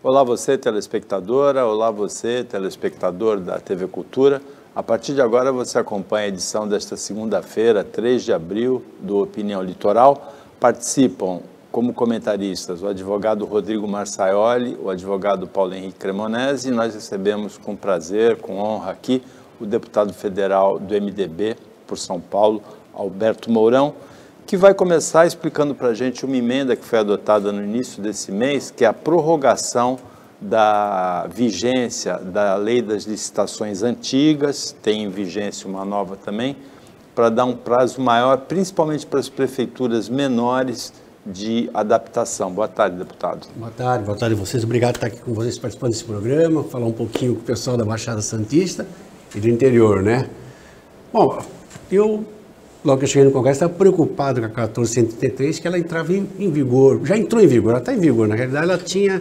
Olá você, telespectadora, olá você, telespectador da TV Cultura. A partir de agora você acompanha a edição desta segunda-feira, 3 de abril, do Opinião Litoral. Participam como comentaristas o advogado Rodrigo Marçaioli, o advogado Paulo Henrique Cremonese, e nós recebemos com prazer, com honra aqui, o deputado federal do MDB por São Paulo, Alberto Mourão, que vai começar explicando para a gente uma emenda que foi adotada no início desse mês, que é a prorrogação da vigência da lei das licitações antigas, tem em vigência uma nova também, para dar um prazo maior, principalmente para as prefeituras menores, de adaptação. Boa tarde, deputado. Boa tarde a vocês. Obrigado por estar aqui com vocês participando desse programa, falar um pouquinho com o pessoal da Baixada Santista e do interior, né? Bom, logo que eu cheguei no Congresso, estava preocupado com a 1483, que ela entrava em vigor, já entrou em vigor, ela está em vigor. Na realidade, ela tinha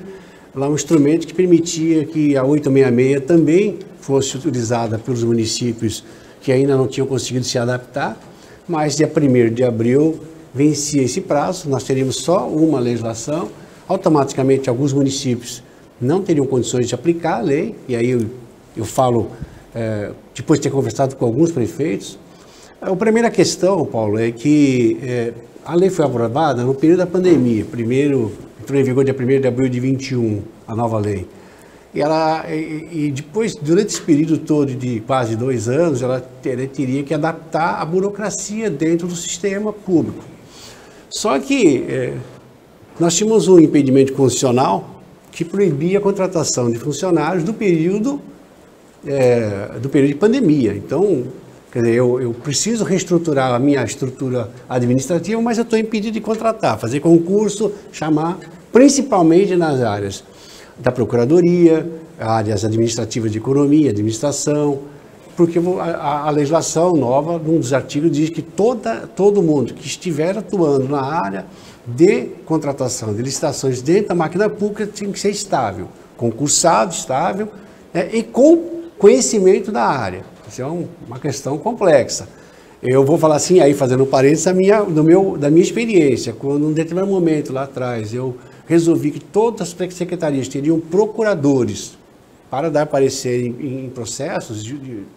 lá um instrumento que permitia que a 866 também fosse utilizada pelos municípios que ainda não tinham conseguido se adaptar, mas dia 1º de abril vencia esse prazo, nós teríamos só uma legislação, automaticamente alguns municípios não teriam condições de aplicar a lei, e aí eu falo, depois de ter conversado com alguns prefeitos. A primeira questão, Paulo, é que a lei foi aprovada no período da pandemia. Primeiro, entrou em vigor dia 1º de abril de 21, a nova lei. E depois, durante esse período todo de quase 2 anos, ela teria que adaptar a burocracia dentro do sistema público. Só que nós tínhamos um impedimento constitucional que proibia a contratação de funcionários do período de pandemia. Então, quer dizer, eu preciso reestruturar a minha estrutura administrativa, mas eu estou impedido de contratar, fazer concurso, chamar, principalmente nas áreas da Procuradoria, áreas administrativas de economia, administração, porque a legislação nova, num dos artigos, diz que todo mundo que estiver atuando na área de contratação, de licitações dentro da máquina pública, tem que ser estável, concursado, estável, e com conhecimento da área. Isso é uma questão complexa. Eu vou falar assim, aí fazendo parênteses, da minha experiência, quando em um determinado momento lá atrás eu resolvi que todas as secretarias teriam procuradores para dar parecer em processos,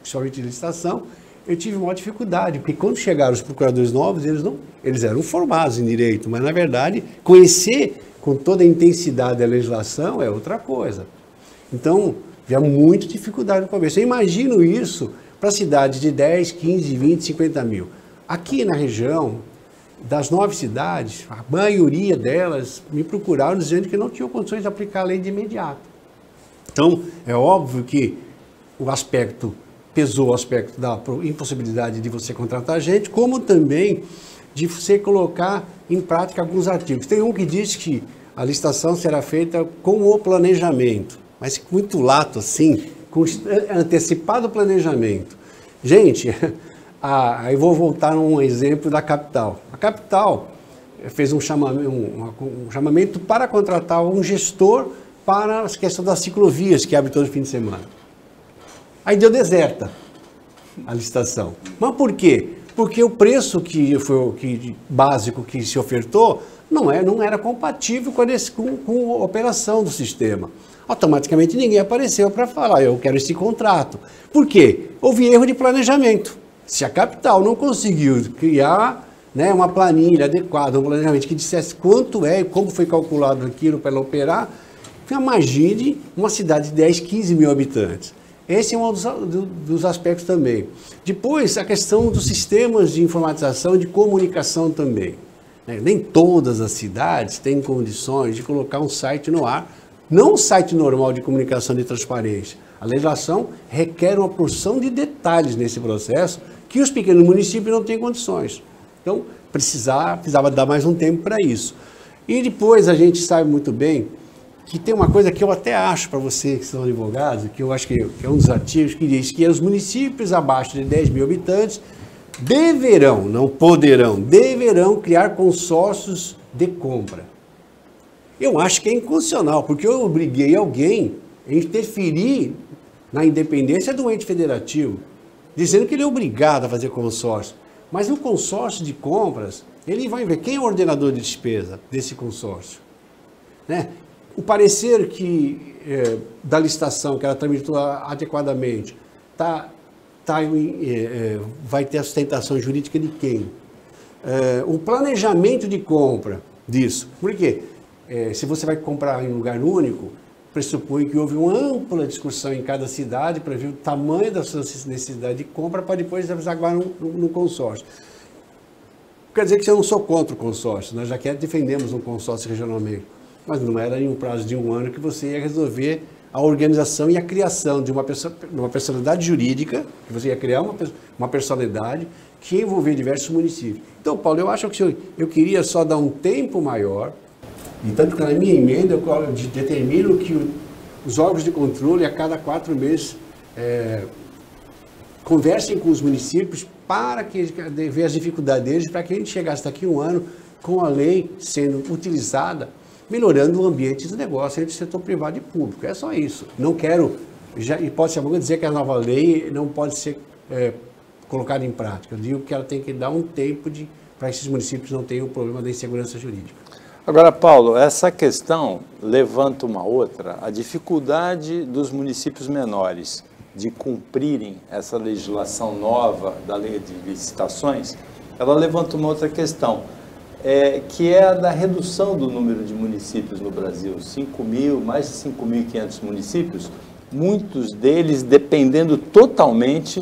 principalmente de licitação, eu tive maior dificuldade, porque quando chegaram os procuradores novos, eles eram formados em direito, mas na verdade conhecer com toda a intensidade da legislação é outra coisa. Então, havia muita dificuldade no começo. Eu imagino isso para cidades de 10, 15, 20, 50 mil. Aqui na região, das 9 cidades, a maioria delas me procuraram dizendo que não tinham condições de aplicar a lei de imediato. Então, é óbvio que pesou o aspecto da impossibilidade de você contratar gente, como também de você colocar em prática alguns artigos. Tem um que diz que a licitação será feita com o planejamento, mas muito lato assim, com antecipado planejamento. Gente, aí vou voltar num exemplo da capital. A capital fez um chamamento para contratar um gestor para a questão das ciclovias, que abre todo fim de semana. Aí deu deserta a licitação. Mas por quê? Porque o preço básico que se ofertou não era compatível com a operação do sistema. Automaticamente ninguém apareceu para falar, eu quero esse contrato. Por quê? Houve erro de planejamento. Se a capital não conseguiu criar uma planilha adequada, um planejamento que dissesse quanto é e como foi calculado aquilo para ela operar, imagine uma cidade de 10, 15 mil habitantes. Esse é um dos aspectos também. Depois, a questão dos sistemas de informatização e de comunicação também. Nem todas as cidades têm condições de colocar um site no ar, não um site normal de comunicação de transparência. A legislação requer uma porção de detalhes nesse processo que os pequenos municípios não têm condições. Então, precisava dar mais um tempo para isso. E depois a gente sabe muito bem que tem uma coisa que eu até acho para vocês que são advogados, que eu acho que é um dos artigos que diz que os municípios abaixo de 10 mil habitantes deverão, não poderão, deverão criar consórcios de compra. Eu acho que é inconstitucional, porque eu obriguei alguém a interferir na independência do ente federativo, dizendo que ele é obrigado a fazer consórcio. Mas no consórcio de compras, ele vai ver quem é o ordenador de despesa desse consórcio, né? o parecer que da licitação, que ela tramitou adequadamente, vai ter a sustentação jurídica de quem? O planejamento de compra disso. Por quê? Se você vai comprar em um lugar único, pressupõe que houve uma ampla discussão em cada cidade para ver o tamanho da sua necessidade de compra para depois desaguar no consórcio. Quer dizer que eu não sou contra o consórcio, nós já defendemos um consórcio regionalmente, mas não era em um prazo de 1 ano que você ia resolver a organização e a criação de uma personalidade jurídica, que você ia criar uma personalidade que ia envolver diversos municípios. Então, Paulo, eu acho que eu queria só dar um tempo maior, e tanto que na minha emenda eu determino que os órgãos de controle a cada 4 meses conversem com os municípios para que ver as dificuldades deles, para que a gente chegasse daqui a 1 ano com a lei sendo utilizada, melhorando o ambiente de negócio entre o setor privado e público. É só isso. Não quero, hipótese alguma, dizer que a nova lei não pode ser colocada em prática. Eu digo que ela tem que dar um tempo para esses municípios não terem o problema da insegurança jurídica. Agora, Paulo, essa questão levanta uma outra, a dificuldade dos municípios menores de cumprirem essa legislação nova da lei de licitações, ela levanta uma outra questão, que é a da redução do número de municípios no Brasil, mais de 5.500 municípios, muitos deles dependendo totalmente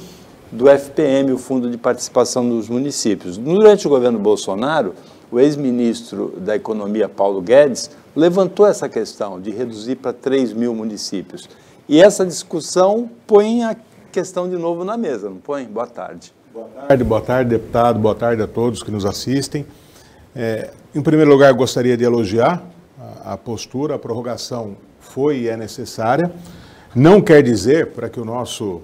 do FPM, o Fundo de Participação dos Municípios. Durante o governo Bolsonaro, o ex-ministro da Economia, Paulo Guedes, levantou essa questão de reduzir para 3.000 municípios. E essa discussão põe a questão de novo na mesa, não põe? Boa tarde. Boa tarde, deputado, boa tarde a todos que nos assistem. Em primeiro lugar, gostaria de elogiar a postura, a prorrogação foi e é necessária. Não quer dizer, para que o nosso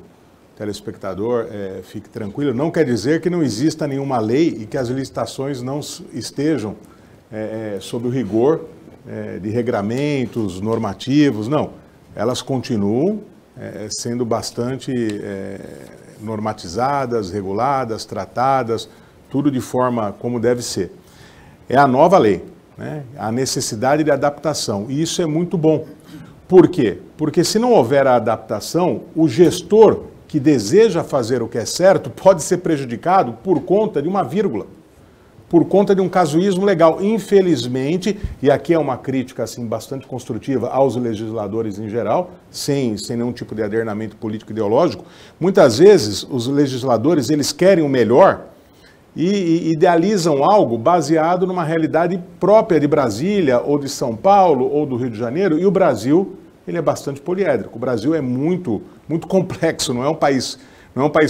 telespectador fique tranquilo, não quer dizer que não exista nenhuma lei e que as licitações não estejam sob o rigor de regramentos normativos, não. Elas continuam sendo bastante normatizadas, reguladas, tratadas, tudo de forma como deve ser. É a nova lei, né? A necessidade de adaptação, e isso é muito bom. Por quê? Porque se não houver a adaptação, o gestor que deseja fazer o que é certo pode ser prejudicado por conta de uma vírgula, por conta de um casuísmo legal. Infelizmente, e aqui é uma crítica assim, bastante construtiva aos legisladores em geral, sem nenhum tipo de adernamento político ideológico, muitas vezes os legisladores eles querem o melhor e idealizam algo baseado numa realidade própria de Brasília, ou de São Paulo, ou do Rio de Janeiro, e o Brasil ele é bastante poliédrico. O Brasil é muito complexo, não é um país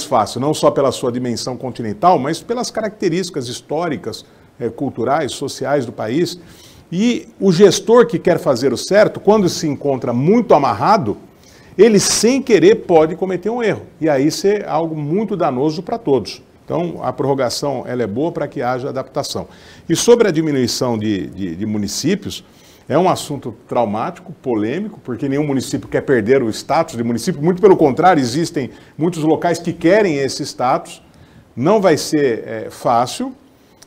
fácil, não só pela sua dimensão continental, mas pelas características históricas, culturais, sociais do país. E o gestor que quer fazer o certo, quando se encontra muito amarrado, ele sem querer pode cometer um erro, e aí ser algo muito danoso para todos. Então, a prorrogação ela é boa para que haja adaptação. E sobre a diminuição de municípios, é um assunto traumático, polêmico, porque nenhum município quer perder o status de município, muito pelo contrário, existem muitos locais que querem esse status, não vai ser fácil,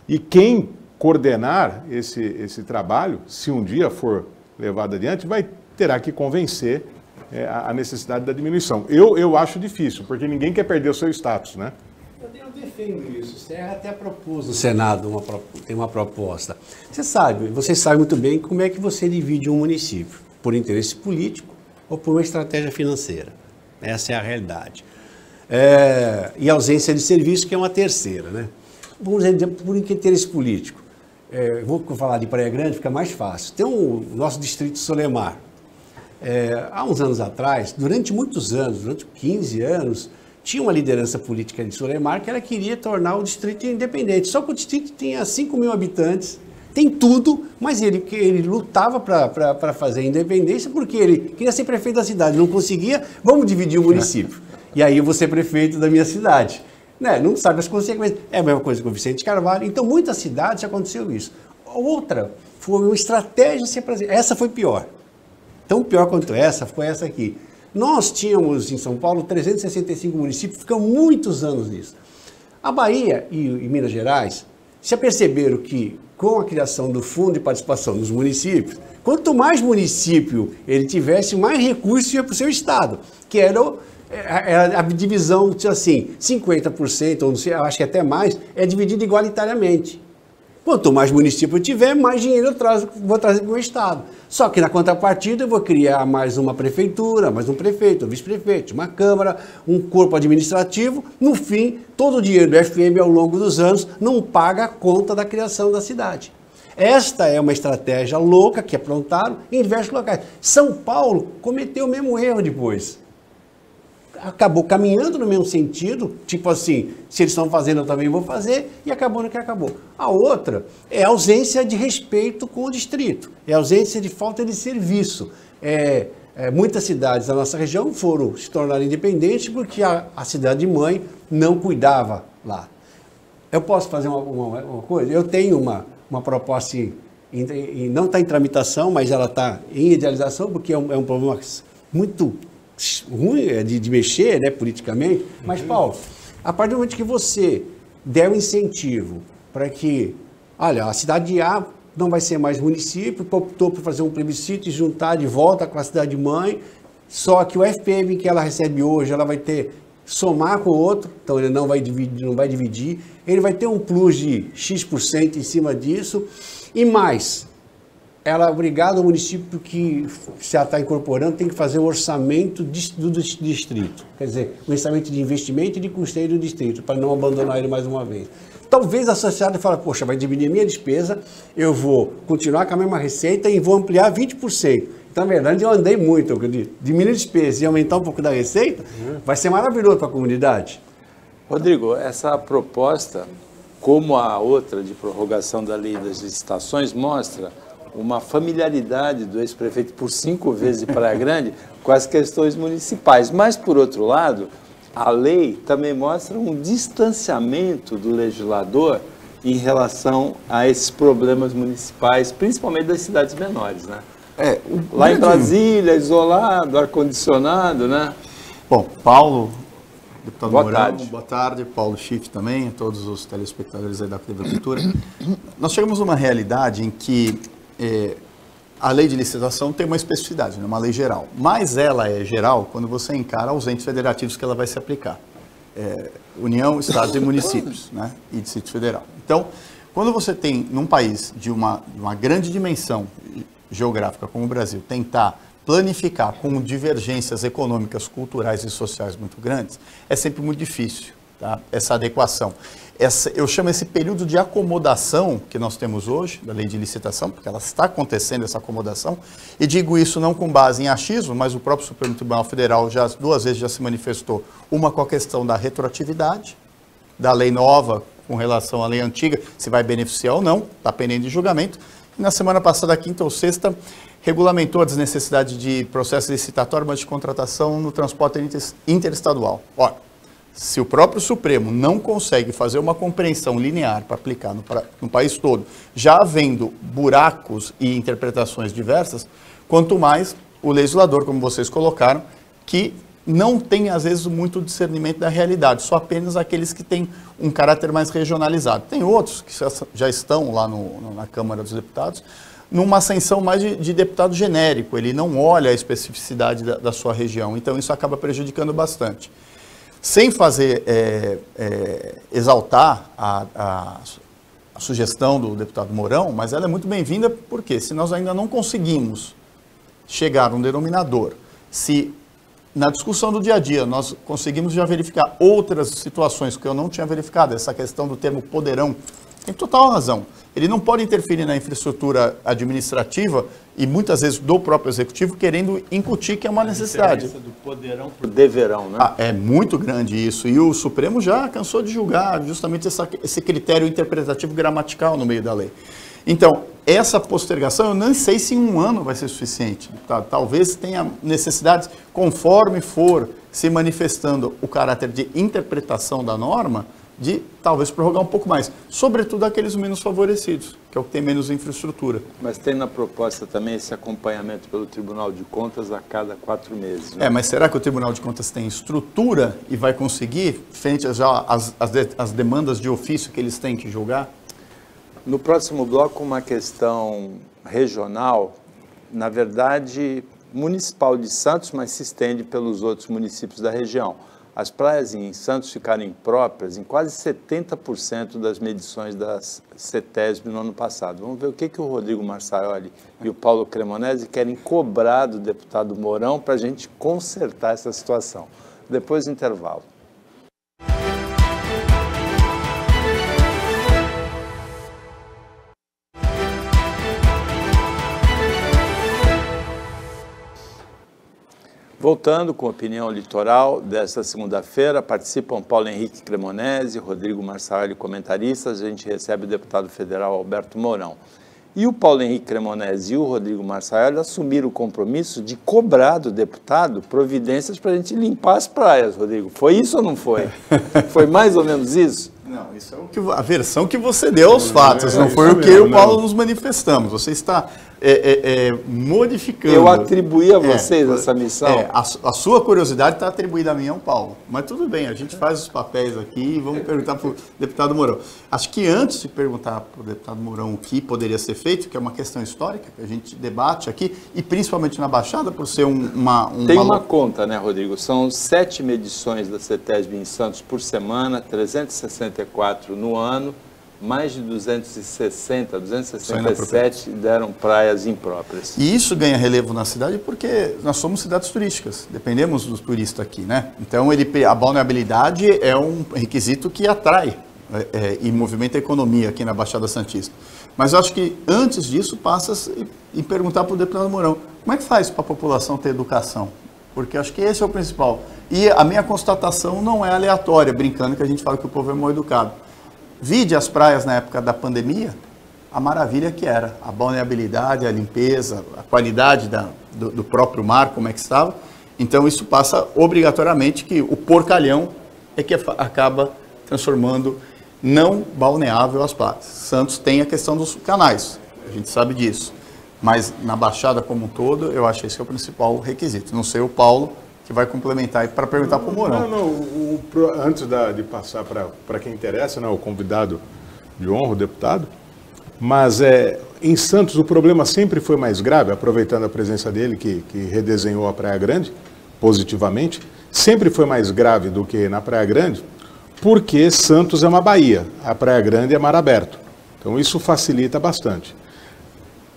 e quem coordenar esse trabalho, se um dia for levado adiante, terá que convencer a necessidade da diminuição. Eu acho difícil, porque ninguém quer perder o seu status, né? Eu defendo isso. O Serra até propôs no Senado tem uma proposta. Vocês sabem muito bem como é que você divide um município, por interesse político ou por uma estratégia financeira. Essa é a realidade. E ausência de serviço, que é uma terceira, né? Vamos dizer, por interesse político. Vou falar de Praia Grande, fica mais fácil. Tem o nosso distrito Solemar. Há uns anos atrás, durante muitos anos, durante 15 anos, tinha uma liderança política de Solemar que ela queria tornar o distrito independente. Só que o distrito tinha 5.000 habitantes, tem tudo, mas ele lutava para fazer a independência porque ele queria ser prefeito da cidade, não conseguia, vamos dividir o município. E aí eu vou ser prefeito da minha cidade. Não sabe as consequências. É a mesma coisa com o Vicente Carvalho. Então, muitas cidades aconteceu isso. Outra foi uma estratégia se apresentar. Essa foi pior. Tão pior quanto essa, foi essa aqui. Nós tínhamos em São Paulo 365 municípios, ficam muitos anos nisso. A Bahia e Minas Gerais Já perceberam que, com a criação do Fundo de Participação dos municípios, quanto mais município ele tivesse, mais recurso ia para o seu estado, que era a divisão, assim, 50%, ou não sei, acho que até mais, é dividido igualitariamente. Quanto mais município eu tiver, mais dinheiro vou trazer para o meu estado. Só que na contrapartida eu vou criar mais uma prefeitura, mais um prefeito, um vice-prefeito, uma câmara, um corpo administrativo. No fim, todo o dinheiro do FM ao longo dos anos não paga a conta da criação da cidade. Esta é uma estratégia louca que aprontaram em diversos locais. São Paulo cometeu o mesmo erro depois. Acabou caminhando no mesmo sentido, tipo assim, se eles estão fazendo eu também vou fazer, e acabou no que acabou. A outra é a ausência de respeito com o distrito, é a ausência de falta de serviço. Muitas cidades da nossa região se tornaram independentes porque a cidade-mãe não cuidava lá. Eu posso fazer uma coisa? Eu tenho uma proposta, e não está em tramitação, mas ela está em idealização, porque é um problema muito ruim de mexer, né, politicamente. Mas, Paulo, a partir do momento que você der um incentivo para que, olha, a cidade A não vai ser mais município, optou por fazer um plebiscito e juntar de volta com a cidade-mãe, só que o FPM que ela recebe hoje, ela vai somar com o outro, então ele não vai dividir, ele vai ter um plus de X% em cima disso, e mais, ela é obrigada ao município que, se ela está incorporando, tem que fazer o orçamento do distrito. Quer dizer, o orçamento de investimento e de custeio do distrito, para não abandonar ele mais uma vez. Talvez a sociedade fale, poxa, vai diminuir a minha despesa, eu vou continuar com a mesma receita e vou ampliar 20%. Então, na verdade, eu andei muito, eu acredito. Diminuir a despesa e aumentar um pouco da receita, vai ser maravilhoso para a comunidade. Rodrigo, essa proposta, como a outra de prorrogação da lei das licitações, mostra uma familiaridade do ex-prefeito por 5 vezes de Praia Grande com as questões municipais. Mas, por outro lado, a lei também mostra um distanciamento do legislador em relação a esses problemas municipais, principalmente das cidades menores, né? Lá em Brasília, isolado, ar-condicionado, né? Bom, Paulo, deputado Boa Mourão, tarde. Boa tarde, Paulo Schiff também, a todos os telespectadores aí da TV Cultura. Nós chegamos a uma realidade em que a lei de licitação tem uma especificidade, né, uma lei geral, mas ela é geral quando você encara os entes federativos que ela vai se aplicar. União, Estados e municípios, né, e Distrito Federal. Então, quando você tem, num país de uma grande dimensão geográfica como o Brasil, tentar planificar com divergências econômicas, culturais e sociais muito grandes, é sempre muito difícil, tá? Essa adequação. Eu chamo esse período de acomodação que nós temos hoje, da lei de licitação, porque ela está acontecendo, essa acomodação, e digo isso não com base em achismo, mas o próprio Supremo Tribunal Federal já 2 vezes já se manifestou, uma com a questão da retroatividade, da lei nova com relação à lei antiga, se vai beneficiar ou não, está pendente de julgamento. E na semana passada, quinta ou sexta, regulamentou a desnecessidade de processo licitatório, mas de contratação no transporte interestadual. Olha, se o próprio Supremo não consegue fazer uma compreensão linear para aplicar no país todo, já havendo buracos e interpretações diversas, quanto mais o legislador, como vocês colocaram, que não tem, às vezes, muito discernimento da realidade, só apenas aqueles que têm um caráter mais regionalizado. Tem outros que já estão lá na Câmara dos Deputados, numa ascensão mais de deputado genérico, ele não olha a especificidade da sua região, então isso acaba prejudicando bastante. Sem fazer exaltar a sugestão do deputado Mourão, mas ela é muito bem-vinda, porque se nós ainda não conseguimos chegar a um denominador, se na discussão do dia a dia nós conseguimos já verificar outras situações que eu não tinha verificado, essa questão do termo poderão, tem total razão. Ele não pode interferir na infraestrutura administrativa e muitas vezes do próprio executivo querendo incutir que é uma necessidade. A diferença do poderão para o deverão, né? É muito grande isso. E o Supremo já cansou de julgar justamente esse critério interpretativo gramatical no meio da lei. Então, essa postergação, eu nem sei se em 1 ano vai ser suficiente. Tá? Talvez tenha necessidades, conforme for se manifestando o caráter de interpretação da norma, de talvez prorrogar um pouco mais, sobretudo aqueles menos favorecidos, que é o que tem menos infraestrutura. Mas tem na proposta também esse acompanhamento pelo Tribunal de Contas a cada 4 meses. Né? Mas será que o Tribunal de Contas tem estrutura e vai conseguir, frente já às demandas de ofício que eles têm que julgar? No próximo bloco, uma questão regional, na verdade, municipal de Santos, mas se estende pelos outros municípios da região. As praias em Santos ficaram impróprias em quase 70% das medições da CETESB no ano passado. Vamos ver o que o Rodrigo Marçaioli e o Paulo Cremonesi querem cobrar do deputado Mourão para a gente consertar essa situação. Depois do intervalo. Voltando com a opinião litoral desta segunda-feira, participam Paulo Henrique Cremonesi, Rodrigo Marçaioli, comentaristas. A gente recebe o deputado federal Alberto Mourão. E o Paulo Henrique Cremonesi e o Rodrigo Marçaioli assumiram o compromisso de cobrar do deputado providências para a gente limpar as praias, Rodrigo. Foi isso ou não foi? Foi mais ou menos isso? Não, isso é a versão que você deu aos fatos, não foi o que eu e o Paulo nos manifestamos. Você está modificando. Eu atribuí a vocês essa missão. A sua curiosidade está atribuída a mim e ao Paulo. Mas tudo bem, a gente faz os papéis aqui e vamos perguntar para o deputado Mourão. Acho que antes de perguntar para o deputado Mourão o que poderia ser feito, que é uma questão histórica, que a gente debate aqui, e principalmente na Baixada, por ser Tem uma conta, né, Rodrigo? São 7 medições da CETESB em Santos por semana, 364 no ano, mais de 267 deram praias impróprias. E isso ganha relevo na cidade porque nós somos cidades turísticas, dependemos dos turistas aqui, né? Então a balneabilidade é um requisito que atrai e movimenta a economia aqui na Baixada Santista. Mas eu acho que antes disso passa em perguntar para o deputado Mourão, como é que faz para a população ter educação? Porque acho que esse é o principal. E a minha constatação não é aleatória, brincando que a gente fala que o povo é mal educado. Vide as praias na época da pandemia, a maravilha que era, a balneabilidade, a limpeza, a qualidade do próprio mar, como é que estava. Então isso passa obrigatoriamente que o porcalhão é que acaba transformando não balneável as praias. Santos tem a questão dos canais, a gente sabe disso. Mas na Baixada como um todo, eu acho que esse é o principal requisito. Não sei o Paulo, que vai complementar para perguntar para o Mourão. Antes de passar para quem interessa, né, o convidado de honra, o deputado, mas em Santos o problema sempre foi mais grave, aproveitando a presença dele, que redesenhou a Praia Grande positivamente, sempre foi mais grave do que na Praia Grande, porque Santos é uma baía, a Praia Grande é mar aberto. Então isso facilita bastante.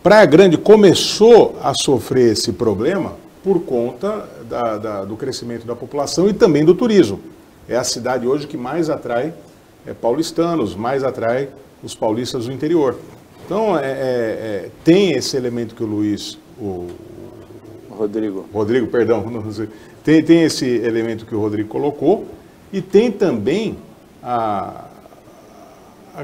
Praia Grande começou a sofrer esse problema por conta do crescimento da população e também do turismo. É a cidade hoje que mais atrai paulistanos, mais atrai os paulistas do interior. Então, tem esse elemento que Rodrigo, perdão. Tem esse elemento que o Rodrigo colocou e tem também a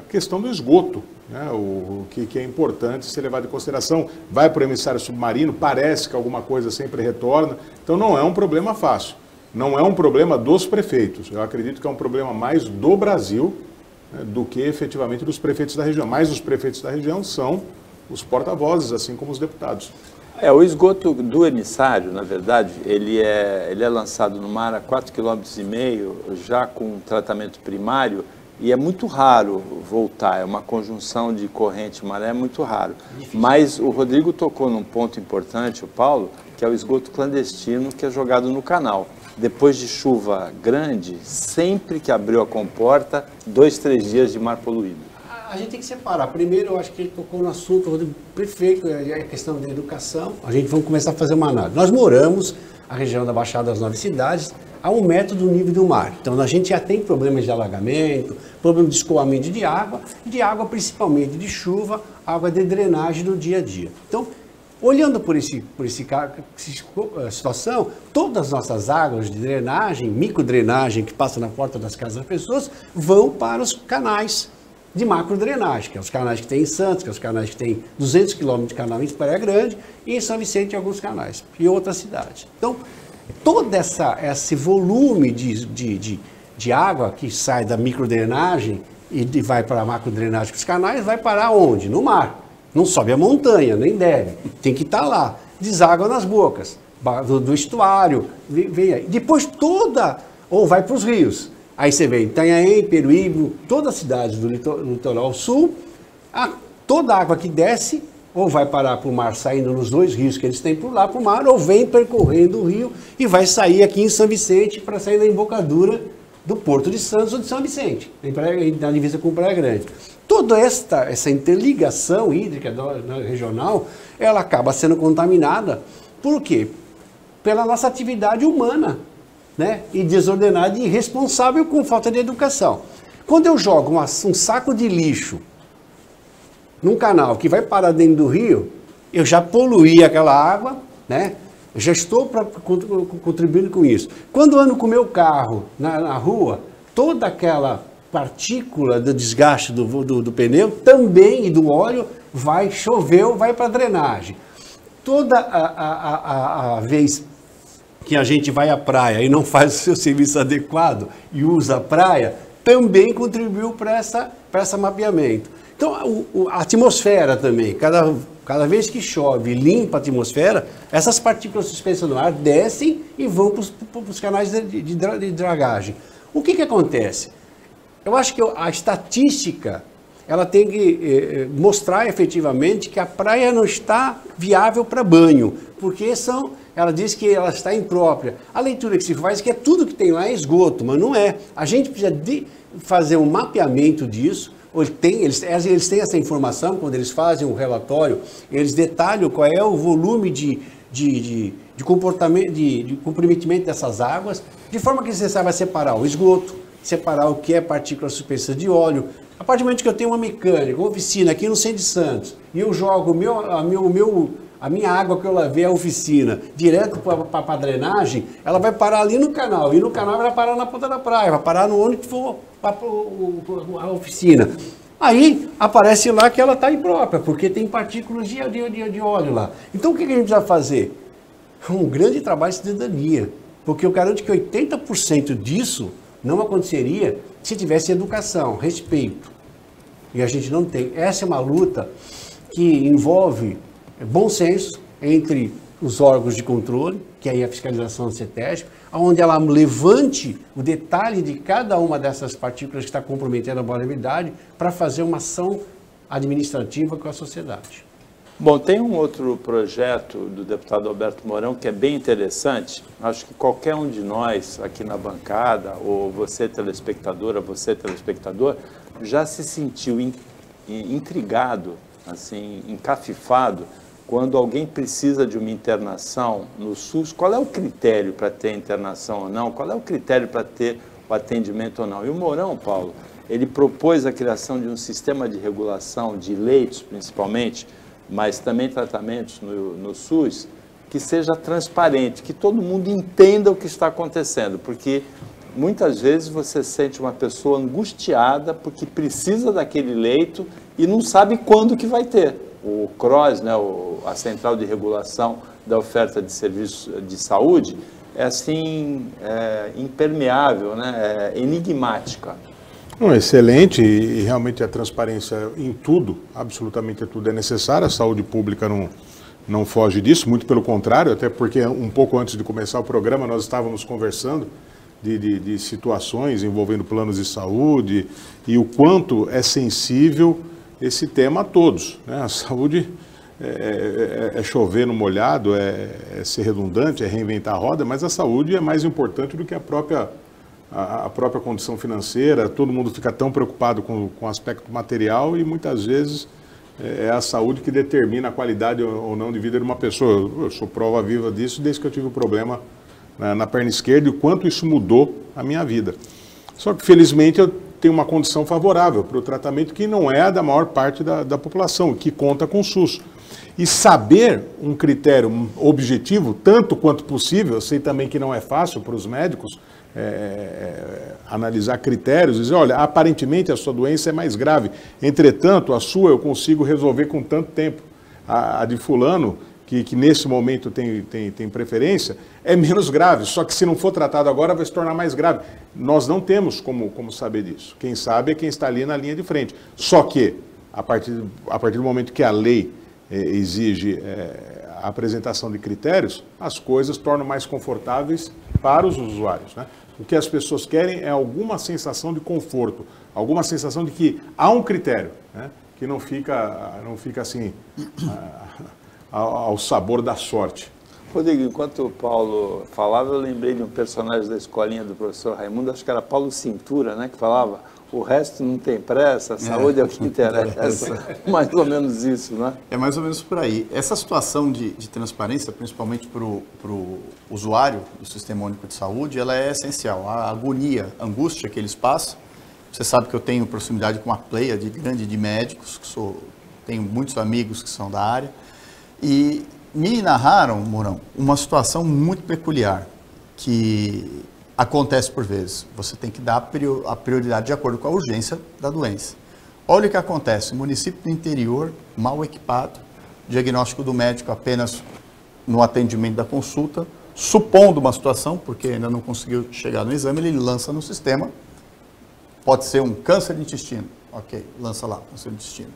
questão do esgoto. Né, o que é importante ser levado em consideração, vai para o emissário submarino, parece que alguma coisa sempre retorna, então não é um problema fácil, não é um problema dos prefeitos, eu acredito que é um problema mais do Brasil, né, do que efetivamente dos prefeitos da região, mas os prefeitos da região são os porta-vozes, assim como os deputados. O esgoto do emissário, na verdade, ele é lançado no mar a 4,5 km, já com tratamento primário, e é muito raro voltar, é uma conjunção de corrente e maré, é muito raro. Mas o Rodrigo tocou num ponto importante, o Paulo, que é o esgoto clandestino que é jogado no canal. Depois de chuva grande, sempre que abriu a comporta, 2, 3 dias de mar poluído. A gente tem que separar. Primeiro, eu acho que ele tocou no assunto, Rodrigo, perfeito, é a questão da educação. Vamos começar a fazer uma análise. Nós moramos, a região da Baixada das 9 cidades, a 1 metro do nível do mar. Então, a gente já tem problemas de alagamento, problema de escoamento de água principalmente de chuva, água de drenagem no dia a dia. Então, olhando por essa situação, todas as nossas águas de drenagem, microdrenagem que passa na porta das casas das pessoas, vão para os canais de macrodrenagem, que é os canais que tem em Santos, que é os canais que tem 200 quilômetros de canal em Praia Grande e em São Vicente alguns canais, e outras cidades. Então, todo esse volume de água que sai da microdrenagem e vai para a macrodrenagem dos canais, vai parar onde? No mar. Não sobe a montanha, nem deve. Tem que estar lá. Deságua nas bocas do estuário. Vem aí. Depois ou vai para os rios. Aí você vê Itanhaém, Peruíbe, todas as cidades do litoral sul, toda a água que desce ou vai parar para o mar saindo nos 2 rios que eles têm por lá para o mar, ou vem percorrendo o rio e vai sair aqui em São Vicente para sair na embocadura do Porto de Santos ou de São Vicente, na divisa com Praia Grande. Toda essa interligação hídrica regional, ela acaba sendo contaminada. Por quê? Pela nossa atividade humana, né? E desordenada e irresponsável com falta de educação. Quando eu jogo um saco de lixo num canal que vai parar dentro do rio, eu já poluí aquela água, né? Eu já estou contribuindo com isso. Quando eu ando com o meu carro na rua, toda aquela partícula do desgaste do pneu também e do óleo choveu, vai para a drenagem. Toda a vez que a gente vai à praia e não faz o seu serviço adequado e usa a praia, também contribuiu para esse mapeamento. Então, a atmosfera também, cada vez que chove e limpa a atmosfera, essas partículas suspensas no ar descem e vão para os canais de dragagem. O que acontece? Eu acho que a estatística, ela tem que mostrar efetivamente que a praia não está viável para banho, porque ela diz que ela está imprópria. A leitura que se faz é que tudo que tem lá é esgoto, mas não é. A gente precisa fazer um mapeamento disso. Eles têm essa informação, quando eles fazem um relatório, eles detalham qual é o volume de comprometimento dessas águas, de forma que você saiba separar o esgoto, separar o que é partícula suspensa de óleo. A partir do momento que eu tenho uma mecânica, uma oficina aqui no centro de Santos, e eu jogo a minha água que eu lavei à oficina direto para a drenagem, ela vai parar ali no canal, e no canal vai parar na ponta da praia, vai parar no onde for a oficina. Aí aparece lá que ela está imprópria, porque tem partículas de óleo lá. Então o que a gente precisa fazer? Um grande trabalho de cidadania, porque eu garanto que 80% disso não aconteceria se tivesse educação, respeito. E a gente não tem. Essa é uma luta que envolve bom senso entre os órgãos de controle, que aí é a fiscalização do CETESB, onde ela levante o detalhe de cada uma dessas partículas que está comprometendo a moralidade para fazer uma ação administrativa com a sociedade. Bom, tem um outro projeto do deputado Alberto Mourão que é bem interessante. Acho que qualquer um de nós aqui na bancada, ou você telespectadora, você telespectador, já se sentiu intrigado, assim, encafifado, quando alguém precisa de uma internação no SUS. Qual é o critério para ter internação ou não? Qual é o critério para ter o atendimento ou não? E o Mourão, Paulo, ele propôs a criação de um sistema de regulação de leitos, principalmente, mas também tratamentos no SUS, que seja transparente, que todo mundo entenda o que está acontecendo, porque muitas vezes você sente uma pessoa angustiada porque precisa daquele leito e não sabe quando que vai ter. O CROS, né, a Central de Regulação da Oferta de Serviços de Saúde, é assim, impermeável, né, enigmática. Excelente, e realmente a transparência em tudo, absolutamente tudo é necessária. A saúde pública não foge disso, muito pelo contrário, até porque um pouco antes de começar o programa nós estávamos conversando de situações envolvendo planos de saúde e o quanto é sensível esse tema a todos, né? A saúde é chover no molhado, é ser redundante, é reinventar a roda, mas a saúde é mais importante do que a própria condição financeira. Todo mundo fica tão preocupado com o aspecto material e muitas vezes é a saúde que determina a qualidade ou não de vida de uma pessoa. Eu sou prova viva disso desde que eu tive um problema na perna esquerda e o quanto isso mudou a minha vida. Só que felizmente eu tenho uma condição favorável para o tratamento que não é a da maior parte da população, que conta com o SUS. E saber um critério objetivo, tanto quanto possível, eu sei também que não é fácil para os médicos analisar critérios, dizer, olha, aparentemente a sua doença é mais grave, entretanto, a sua eu consigo resolver com tanto tempo. A de fulano, que nesse momento tem preferência, é menos grave, só que se não for tratado agora vai se tornar mais grave. Nós não temos como saber disso. Quem sabe é quem está ali na linha de frente. Só que, a partir do momento que a lei exige a apresentação de critérios, as coisas tornam mais confortáveis para os usuários, né? O que as pessoas querem é alguma sensação de conforto, alguma sensação de que há um critério, né? que não fica assim ao sabor da sorte. Rodrigo, enquanto o Paulo falava, eu lembrei de um personagem da escolinha do professor Raimundo, acho que era Paulo Cintura, né, que falava: o resto não tem pressa, a saúde é o que interessa. Mais ou menos isso, né? É mais ou menos por aí. Essa situação de transparência, principalmente para o usuário do Sistema Único de Saúde, ela é essencial. A agonia, a angústia que eles passam. Você sabe que eu tenho proximidade com uma pleia grande de médicos, tenho muitos amigos que são da área, e me narraram, Mourão, uma situação muito peculiar, que acontece por vezes. Você tem que dar a prioridade de acordo com a urgência da doença. Olha o que acontece, município do interior, mal equipado, diagnóstico do médico apenas no atendimento da consulta, supondo uma situação, porque ainda não conseguiu chegar no exame, ele lança no sistema, pode ser um câncer de intestino, ok, lança lá, câncer de intestino.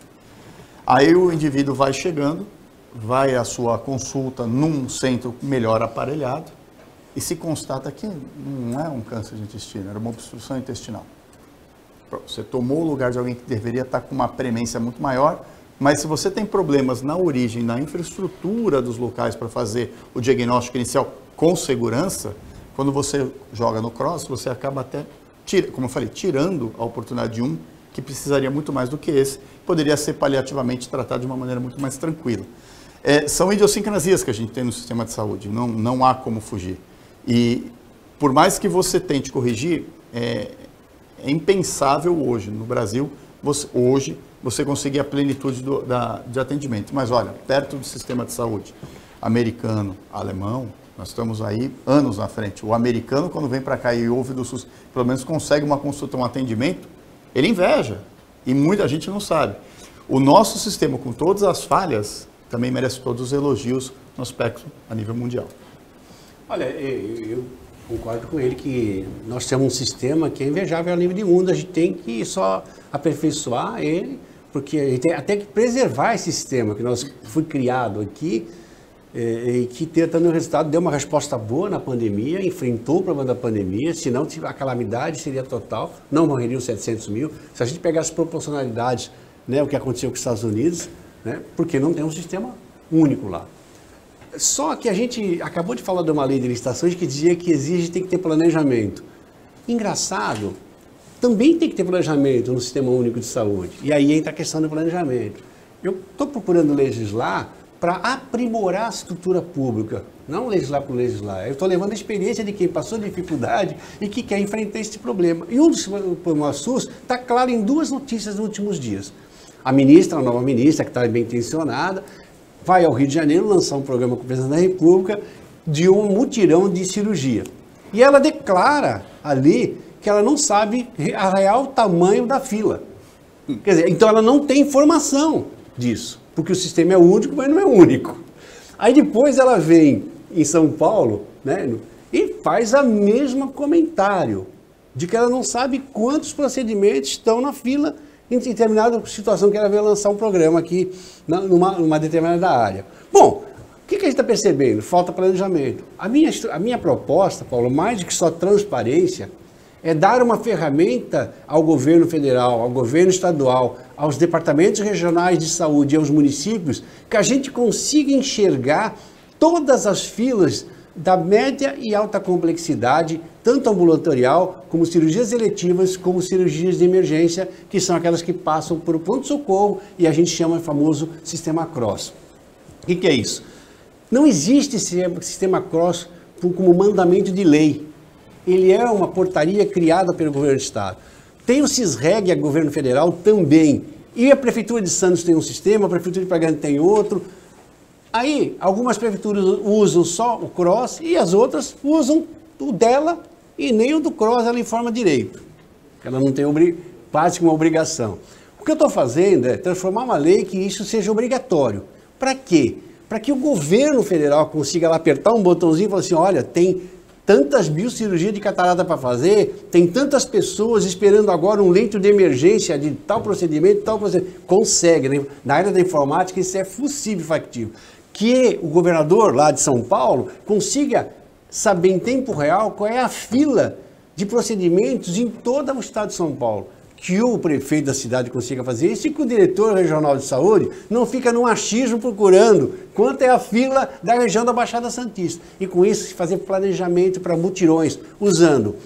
Aí o indivíduo vai chegando, vai à sua consulta num centro melhor aparelhado e se constata que não é um câncer de intestino, era uma obstrução intestinal. Você tomou o lugar de alguém que deveria estar com uma premência muito maior, mas se você tem problemas na origem, na infraestrutura dos locais para fazer o diagnóstico inicial com segurança, quando você joga no cross, você acaba até, como eu falei, tirando a oportunidade de um que precisaria muito mais do que esse, poderia ser paliativamente tratado de uma maneira muito mais tranquila. São idiosincrasias que a gente tem no sistema de saúde, não há como fugir. E por mais que você tente corrigir, é impensável hoje no Brasil, você conseguir a plenitude de atendimento. Mas olha, perto do sistema de saúde americano, alemão, nós estamos aí anos na frente. O americano, quando vem para cá e ouve do SUS, pelo menos consegue uma consulta, um atendimento, ele inveja. E muita gente não sabe. O nosso sistema, com todas as falhas, também merece todos os elogios no aspecto a nível mundial. Olha, eu concordo com ele que nós temos um sistema que é invejável a nível de mundo, a gente tem que só aperfeiçoar ele, porque a gente tem até que preservar esse sistema que foi criado aqui e que tentando o resultado, deu uma resposta boa na pandemia, enfrentou o problema da pandemia, senão a calamidade seria total, não morreriam 700 mil. Se a gente pegar as proporcionalidades, né, o que aconteceu com os Estados Unidos, né, porque não tem um sistema único lá. Só que a gente acabou de falar de uma lei de licitações que dizia que tem que ter planejamento. Engraçado, também tem que ter planejamento no Sistema Único de Saúde. E aí entra a questão do planejamento. Eu estou procurando legislar para aprimorar a estrutura pública, não legislar por legislar. Eu estou levando a experiência de quem passou dificuldade e que quer enfrentar esse problema. E um dos problemas SUS está claro em duas notícias nos últimos dias. A nova ministra, que está bem intencionada, vai ao Rio de Janeiro lançar um programa com o presidente da República de um mutirão de cirurgia. E ela declara ali que ela não sabe a real tamanho da fila. Quer dizer, então ela não tem informação disso, porque o sistema é único, mas não é único. Aí depois ela vem em São Paulo, né, e faz a mesma comentário, de que ela não sabe quantos procedimentos estão na fila em determinada situação que ela veio lançar um programa aqui numa determinada área. Bom, o que a gente está percebendo? Falta planejamento. A minha proposta, Paulo, mais do que só transparência, é dar uma ferramenta ao governo federal, ao governo estadual, aos departamentos regionais de saúde e aos municípios, que a gente consiga enxergar todas as filas da média e alta complexidade, tanto ambulatorial, como cirurgias eletivas, como cirurgias de emergência, que são aquelas que passam por pronto-socorro e a gente chama de famoso sistema CROSS. O que é isso? Não existe sistema CROSS como mandamento de lei. Ele é uma portaria criada pelo governo do Estado. Tem o CISREG, a governo federal, também. E a Prefeitura de Santos tem um sistema, a Prefeitura de Bragança tem outro. Aí, algumas prefeituras usam só o CROSS e as outras usam o dela e nem o do CROSS ela informa direito. Ela não tem quase que uma obrigação. O que eu estou fazendo é transformar uma lei que isso seja obrigatório. Para quê? Para que o governo federal consiga lá apertar um botãozinho e falar assim, olha, tem tantas biocirurgias de catarata para fazer, tem tantas pessoas esperando agora um leito de emergência de tal procedimento, Consegue, né? Na área da informática isso é possível e factível. Que o governador lá de São Paulo consiga saber em tempo real qual é a fila de procedimentos em todo o estado de São Paulo. que o prefeito da cidade consiga fazer isso e que o diretor regional de saúde não fica num achismo procurando quanto é a fila da região da Baixada Santista. E com isso fazer planejamento para mutirões, usando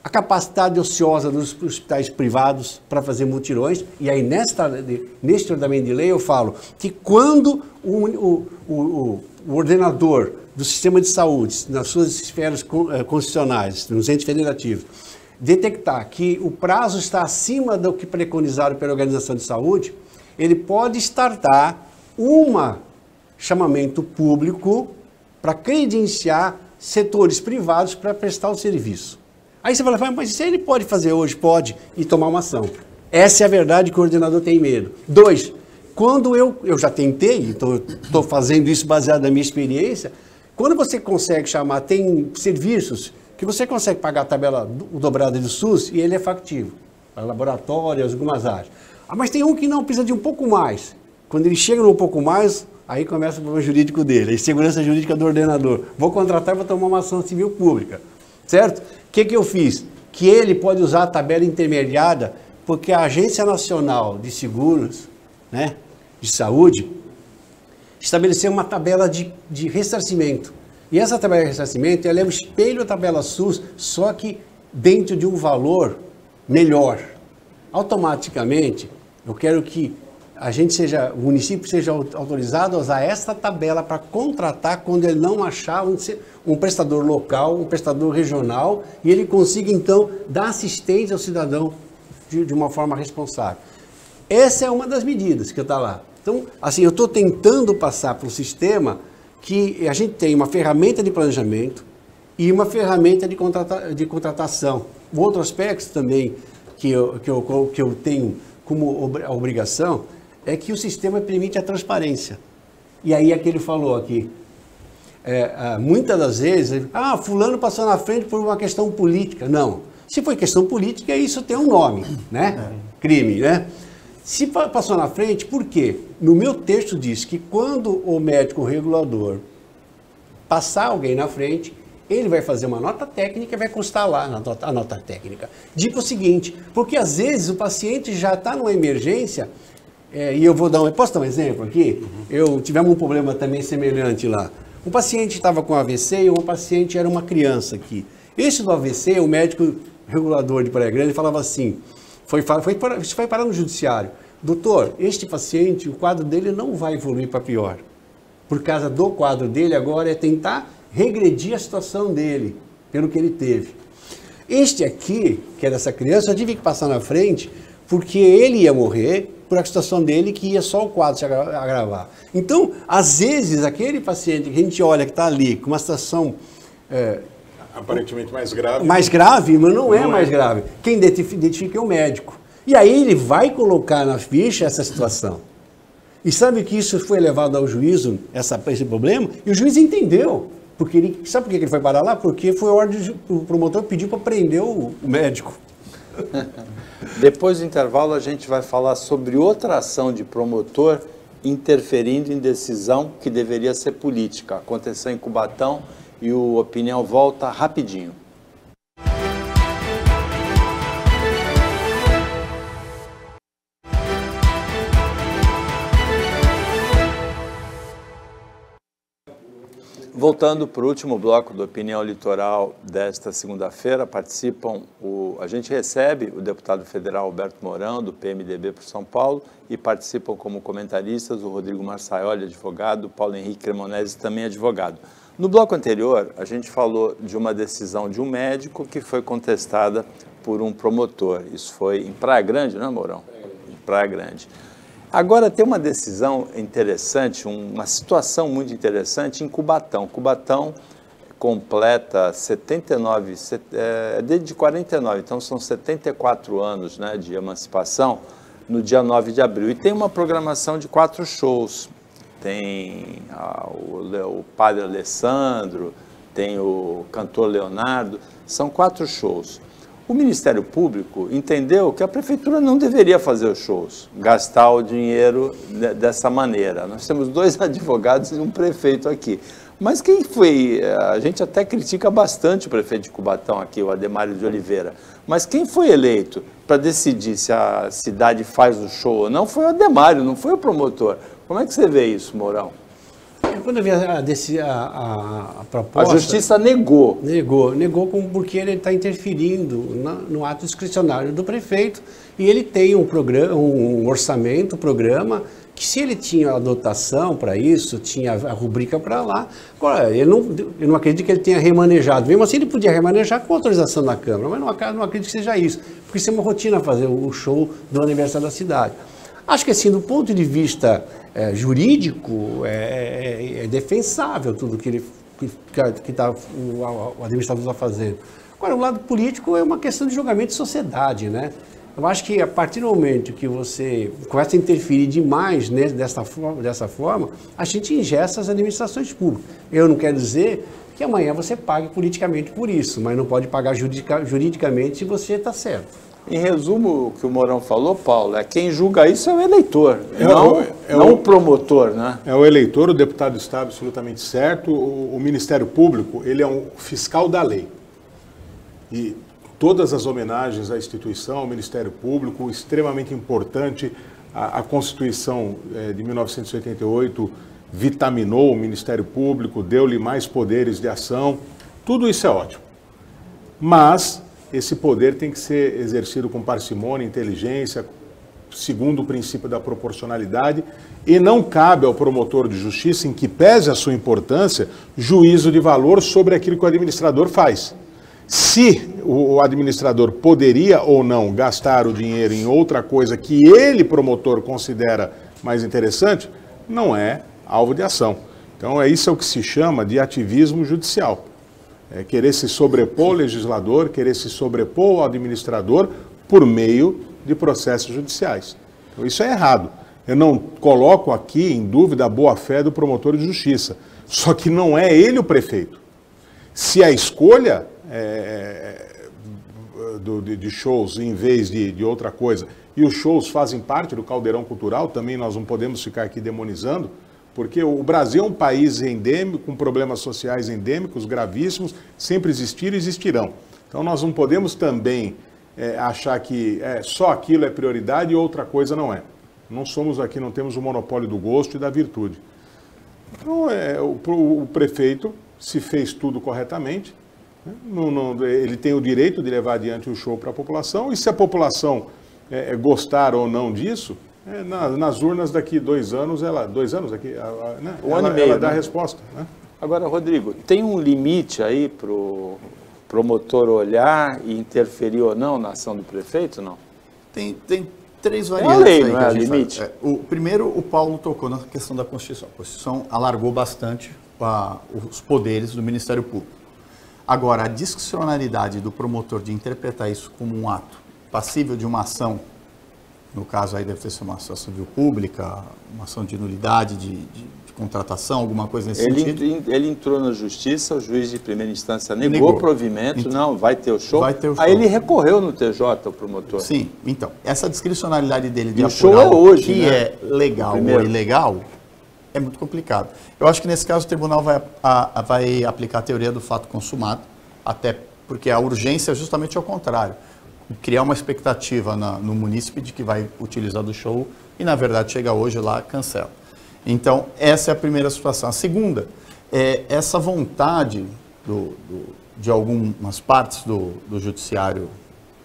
a capacidade ociosa dos hospitais privados para fazer mutirões. E aí neste ordenamento de lei eu falo que quando o ordenador do sistema de saúde, nas suas esferas constitucionais, nos entes federativos, detectar que o prazo está acima do que preconizado pela Organização de Saúde, ele pode startar chamamento público para credenciar setores privados para prestar o serviço. Aí você fala, mas se ele pode fazer hoje, pode, e tomar uma ação. Essa é a verdade que o ordenador tem medo. 2, quando eu já tentei, então eu estou fazendo isso baseado na minha experiência, quando você consegue chamar, tem serviços que você consegue pagar a tabela dobrada do SUS e ele é factível, para laboratórios, algumas áreas. Mas tem um que não, precisa de um pouco mais. Quando ele chega no um pouco mais, aí começa o problema jurídico dele, a segurança jurídica do ordenador. Vou contratar e vou tomar uma ação civil pública, certo? O que eu fiz? Que ele pode usar a tabela intermediada, porque a Agência Nacional de Seguros, né, de Saúde, estabeleceu uma tabela de ressarcimento. E essa tabela de ressarcimento, ela é o espelho da tabela SUS, só que dentro de um valor melhor. Automaticamente, eu quero que o município seja autorizado a usar essa tabela para contratar quando ele não achar um prestador local, um prestador regional, e ele consiga, então, dar assistência ao cidadão de uma forma responsável. Essa é uma das medidas que está lá. Então, assim, eu estou tentando passar para o sistema que a gente tem uma ferramenta de planejamento e uma ferramenta de contratação. Um outro aspecto também que eu tenho como obrigação é que o sistema permite a transparência. E aí é que ele falou aqui. Muitas das vezes, fulano passou na frente por uma questão política. Não. Se foi questão política, isso tem um nome, né? Crime, né? Se passou na frente, por quê? No meu texto diz que quando o médico regulador passar alguém na frente, ele vai fazer uma nota técnica e vai constar lá a nota técnica. Digo o seguinte, porque às vezes o paciente já está numa emergência, e eu vou posso dar um exemplo aqui? Tivemos um problema também semelhante lá. Um paciente estava com AVC e um paciente era uma criança aqui. Esse do AVC, o médico regulador de Praia Grande falava assim, isso foi parar no judiciário. Doutor, este paciente, o quadro dele não vai evoluir para pior. Por causa do quadro dele, agora é tentar regredir a situação dele, pelo que ele teve. Este aqui, que era essa criança, eu tive que passar na frente, porque ele ia morrer por a situação dele, que ia só o quadro se agravar. Então, às vezes, aquele paciente que a gente olha que está ali, com uma situação... aparentemente mais grave. Mais grave, mas não é mais grave. Quem identifica é o médico. E aí ele vai colocar na ficha essa situação. E sabe que isso foi levado ao juízo, esse problema? E o juiz entendeu. Sabe por que ele foi parar lá? Porque foi a ordem, o promotor pediu para prender o médico. Depois do intervalo a gente vai falar sobre outra ação de promotor interferindo em decisão que deveria ser política. Aconteceu em Cubatão. E o Opinião volta rapidinho. Voltando para o último bloco do Opinião Litoral desta segunda-feira, a gente recebe o deputado federal Alberto Mourão, do PMDB por São Paulo, e participam como comentaristas o Rodrigo Marçaioli, advogado, o Paulo Henrique Cremonesi, também advogado. No bloco anterior, a gente falou de uma decisão de um médico que foi contestada por um promotor. Isso foi em Praia Grande, não é, Mourão? Em Praia Grande. Agora tem uma decisão interessante, uma situação muito interessante em Cubatão. Cubatão completa 79, desde 49, então são 74 anos, né, de emancipação, no dia 9 de abril. E tem uma programação de 4 shows. Tem o padre Alessandro, tem o cantor Leonardo, são 4 shows. O Ministério Público entendeu que a Prefeitura não deveria fazer os shows, gastar o dinheiro dessa maneira. Nós temos 2 advogados e um prefeito aqui. Mas quem foi, a gente até critica bastante o prefeito de Cubatão aqui, o Ademário de Oliveira, mas quem foi eleito para decidir se a cidade faz o show ou não foi o Ademário, não foi o promotor. Como é que você vê isso, Mourão? Quando eu vi a proposta... A justiça negou. Negou porque ele está interferindo no ato discricionário do prefeito e ele tem um orçamento, programa, que se ele tinha a dotação para isso, tinha a rubrica para lá, agora, eu não acredito que ele tenha remanejado. Mesmo assim, ele podia remanejar com autorização da Câmara, mas não acredito que seja isso, porque isso é uma rotina fazer o show do aniversário da cidade. Acho que, assim, do ponto de vista jurídico, é defensável tudo que o administrador está fazendo. Agora, o lado político é uma questão de julgamento de sociedade, né? Eu acho que a partir do momento que você começa a interferir demais dessa forma, a gente engessa as administrações públicas. Eu não quero dizer que amanhã você pague politicamente por isso, mas não pode pagar juridicamente se você está certo. Em resumo, o que o Mourão falou, Paulo, quem julga isso é o eleitor, não o promotor, né? É o eleitor, o deputado está absolutamente certo, o Ministério Público, ele é um fiscal da lei. E todas as homenagens à instituição, ao Ministério Público, extremamente importante, a Constituição de 1988 vitaminou o Ministério Público, deu-lhe mais poderes de ação, tudo isso é ótimo. Mas esse poder tem que ser exercido com parcimônia, inteligência, segundo o princípio da proporcionalidade, e não cabe ao promotor de justiça, em que pese a sua importância, juízo de valor sobre aquilo que o administrador faz. Se o administrador poderia ou não gastar o dinheiro em outra coisa que ele, promotor, considera mais interessante, não é alvo de ação. Então, isso é o que se chama de ativismo judicial. É querer se sobrepor ao legislador, querer se sobrepor ao administrador por meio de processos judiciais. Então, isso é errado. Eu não coloco aqui em dúvida a boa-fé do promotor de justiça. Só que não é ele o prefeito. Se a escolha de shows em vez de outra coisa, e os shows fazem parte do caldeirão cultural, também nós não podemos ficar aqui demonizando, porque o Brasil é um país endêmico, com problemas sociais endêmicos, gravíssimos, sempre existiram e existirão. Então nós não podemos também achar que só aquilo é prioridade e outra coisa não é. Não somos aqui, não temos o monopólio do gosto e da virtude. Então o prefeito, se fez tudo corretamente, né, ele tem o direito de levar adiante o show para a população, e se a população gostar ou não disso, nas urnas daqui 2 anos, ela dá a resposta. Né? Agora, Rodrigo, tem um limite aí para o promotor olhar e interferir ou não na ação do prefeito, não? Tem 3 variantes. É a lei, aí não é limite? Primeiro, o Paulo tocou na questão da Constituição. A Constituição alargou bastante os poderes do Ministério Público. Agora, a discricionalidade do promotor de interpretar isso como um ato passível de uma ação, no caso aí deve ser uma ação civil pública, uma ação de nulidade de contratação, alguma coisa nesse sentido. Ele entrou na justiça, o juiz de primeira instância negou o provimento, então, não, vai ter o show. Aí ele recorreu no TJ, o promotor. Sim, então, essa discricionalidade dele de apurar o show é hoje, que é legal ou ilegal, é muito complicado. Eu acho que nesse caso o tribunal vai aplicar a teoria do fato consumado, até porque a urgência é justamente ao contrário. Criar uma expectativa no munícipe de que vai utilizar do show e, na verdade, chega hoje lá, cancela. Então, essa é a primeira situação. A segunda é essa vontade de algumas partes do judiciário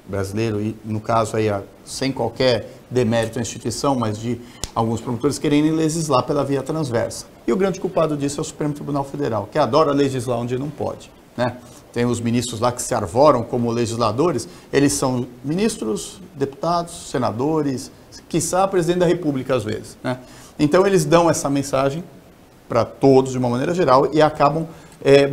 brasileiro, e no caso aí, sem qualquer demérito à instituição, mas de alguns promotores querendo legislar pela via transversa. E o grande culpado disso é o Supremo Tribunal Federal, que adora legislar onde não pode, né? Tem os ministros lá que se arvoram como legisladores, eles são ministros, deputados, senadores, quiçá presidente da República às vezes, né? Então eles dão essa mensagem para todos de uma maneira geral e acabam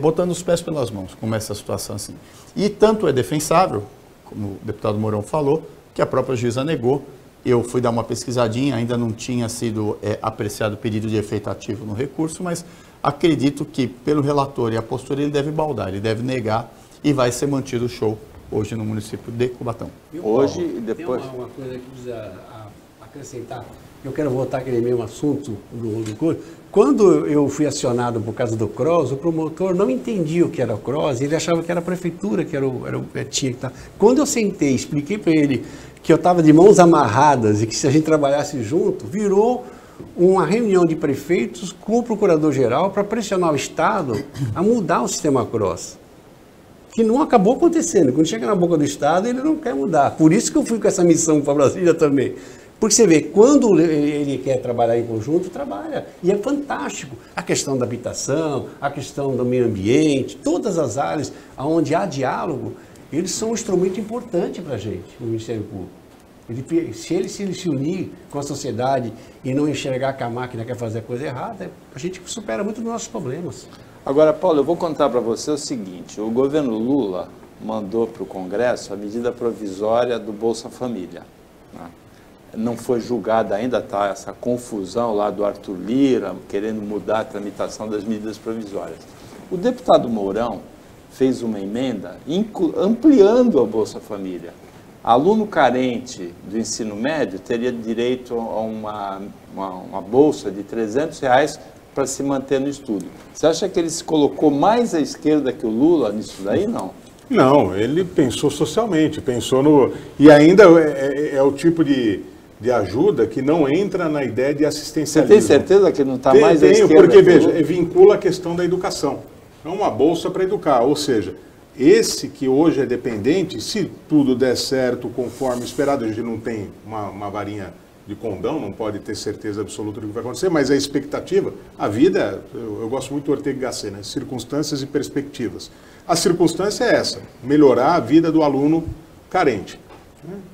botando os pés pelas mãos, como essa situação assim. E tanto é defensável, como o deputado Mourão falou, que a própria juíza negou. Eu fui dar uma pesquisadinha, ainda não tinha sido apreciado o pedido de efeito ativo no recurso, mas acredito que, pelo relator e a postura, ele deve baldar, ele deve negar e vai ser mantido o show hoje no município de Cubatão. Hoje e depois... Tem uma coisa que precisa acrescentar. Eu quero voltar àquele mesmo assunto do curso. Quando eu fui acionado por causa do CROSS, o promotor não entendia o que era o CROSS, ele achava que era a prefeitura que tinha que estar. Quando eu sentei, expliquei para ele que eu estava de mãos amarradas e que se a gente trabalhasse junto, virou uma reunião de prefeitos com o procurador-geral para pressionar o Estado a mudar o sistema cross. Que não acabou acontecendo. Quando chega na boca do Estado, ele não quer mudar. Por isso que eu fui com essa missão para Brasília também. Porque você vê, quando ele quer trabalhar em conjunto, trabalha. E é fantástico. A questão da habitação, a questão do meio ambiente, todas as áreas onde há diálogo, eles são um instrumento importante para a gente, o Ministério Público. Se ele se unir com a sociedade e não enxergar que a máquina quer fazer a coisa errada, a gente supera muito os nossos problemas. Agora, Paulo, eu vou contar para você o seguinte, o governo Lula mandou para o Congresso a medida provisória do Bolsa Família, né? Não foi julgada ainda, está essa confusão lá do Arthur Lira, querendo mudar a tramitação das medidas provisórias. O deputado Mourão fez uma emenda ampliando a Bolsa Família. Aluno carente do ensino médio teria direito a uma bolsa de R$300 para se manter no estudo. Você acha que ele se colocou mais à esquerda que o Lula nisso daí? Não. Não, ele pensou socialmente, pensou no... E ainda é o tipo de ajuda que não entra na ideia de assistencialismo. Você tem certeza que não está mais à Tenho, esquerda? Porque, veja, vincula a questão da educação. É uma bolsa para educar, ou seja, esse que hoje é dependente, se tudo der certo conforme esperado, a gente não tem uma varinha de condão, não pode ter certeza absoluta do que vai acontecer, mas a expectativa, a vida, eu gosto muito do Ortega y Gasset, né? Circunstâncias e perspectivas. A circunstância é essa, melhorar a vida do aluno carente.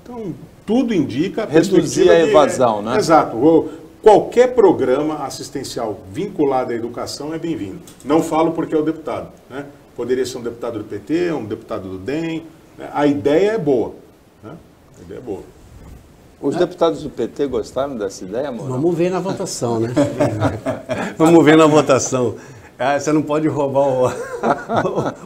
Então, tudo indica... Reduzir a evasão, né? Exato. Qualquer programa assistencial vinculado à educação é bem-vindo. Não falo porque é o deputado, né? Poderia ser um deputado do PT, um deputado do DEM. Né? A ideia é boa. Né? A ideia é boa. Os deputados do PT gostaram dessa ideia, amor? Vamos ver na votação, né? Vamos ver na votação. Você não pode roubar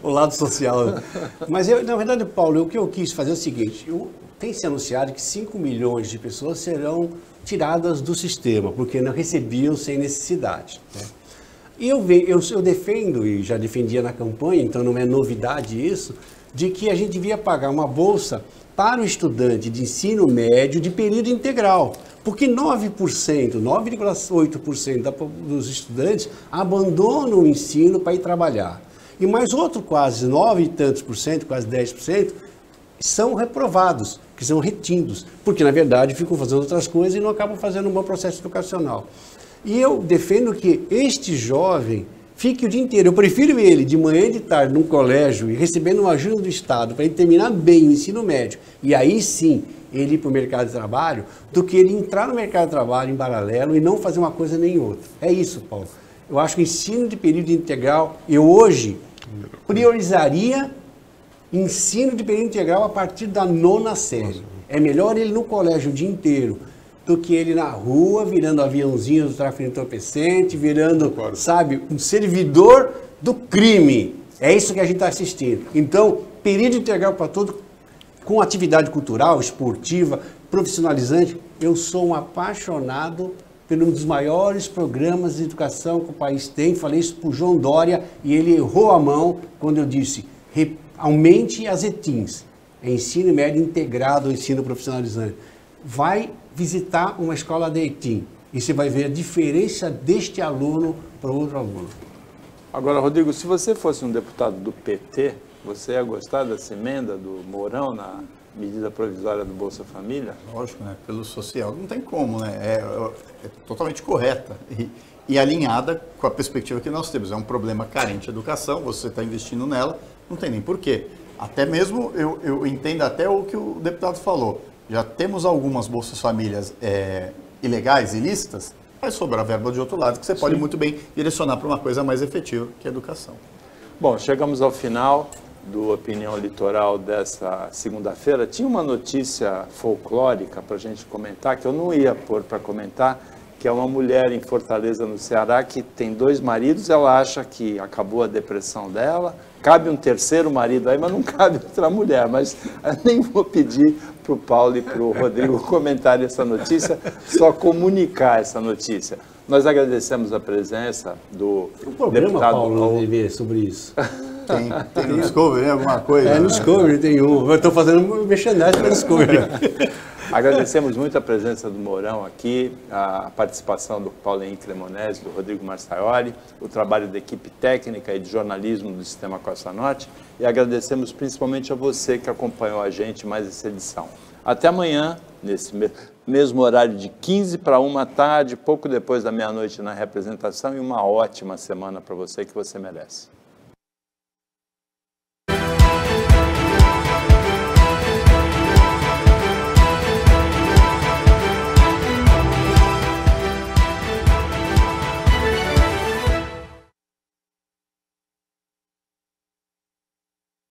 o lado social. Mas, na verdade, Paulo, o que eu quis fazer é o seguinte. Tem se anunciado que 5 milhões de pessoas serão tiradas do sistema, porque não recebiam sem necessidade. Né? E eu defendo, e já defendia na campanha, então não é novidade isso, de que a gente devia pagar uma bolsa para o estudante de ensino médio de período integral. Porque 9,8% dos estudantes abandonam o ensino para ir trabalhar. E mais outro quase 9 e tantos por cento, quase 10%, são reprovados, que são retindos, porque na verdade ficam fazendo outras coisas e não acabam fazendo um bom processo educacional. E eu defendo que este jovem fique o dia inteiro, eu prefiro ele de manhã e de tarde num colégio e recebendo uma ajuda do Estado para ele terminar bem o ensino médio, e aí sim ele ir para o mercado de trabalho, do que ele entrar no mercado de trabalho em paralelo e não fazer uma coisa nem outra. É isso, Paulo. Eu acho que o ensino de período integral, eu hoje priorizaria ensino de período integral a partir da 9ª série. É melhor ele no colégio o dia inteiro do que ele na rua, virando aviãozinho do tráfico entorpecente, virando, sabe, um servidor do crime. É isso que a gente está assistindo. Então, período integral para todo, com atividade cultural, esportiva, profissionalizante. Eu sou um apaixonado por um dos maiores programas de educação que o país tem. Falei isso para o João Dória e ele errou a mão quando eu disse aumente as ETINs, ensino médio integrado ao ensino profissionalizante. Vai visitar uma escola de ETIN e você vai ver a diferença deste aluno para outro aluno. Agora, Rodrigo, se você fosse um deputado do PT, você ia gostar dessa emenda do Mourão na medida provisória do Bolsa Família? Lógico, né? Pelo social não tem como, né? É totalmente correta e alinhada com a perspectiva que nós temos. É um problema carente de educação, você está investindo nela, não tem nem porquê. Até mesmo, eu entendo até o que o deputado falou. Já temos algumas Bolsas Famílias ilegais, ilícitas, vai sobrar verba de outro lado, que você pode muito bem direcionar para uma coisa mais efetiva, que é a educação. Bom, chegamos ao final do Opinião Litoral dessa segunda-feira. Tinha uma notícia folclórica para a gente comentar, que eu não ia pôr para comentar, que é uma mulher em Fortaleza, no Ceará, que tem 2 maridos, ela acha que acabou a depressão dela, cabe um terceiro marido aí, mas não cabe outra mulher, mas eu nem vou pedir para o Paulo e para o Rodrigo comentarem essa notícia, só comunicar essa notícia. Nós agradecemos a presença do deputado... Paulo, na TV sobre isso. Tem no Discovery, né? Alguma coisa? No Discovery tem um. Eu estou fazendo um merchandising para Discovery. Agradecemos muito a presença do Mourão aqui, a participação do Paulinho Cremonese, do Rodrigo Marçaioli, o trabalho da equipe técnica e de jornalismo do Sistema Costa Norte, e agradecemos principalmente a você que acompanhou a gente mais essa edição. Até amanhã, nesse mesmo horário de 15 para 1 tarde, pouco depois da meia-noite na representação, e uma ótima semana para você que você merece.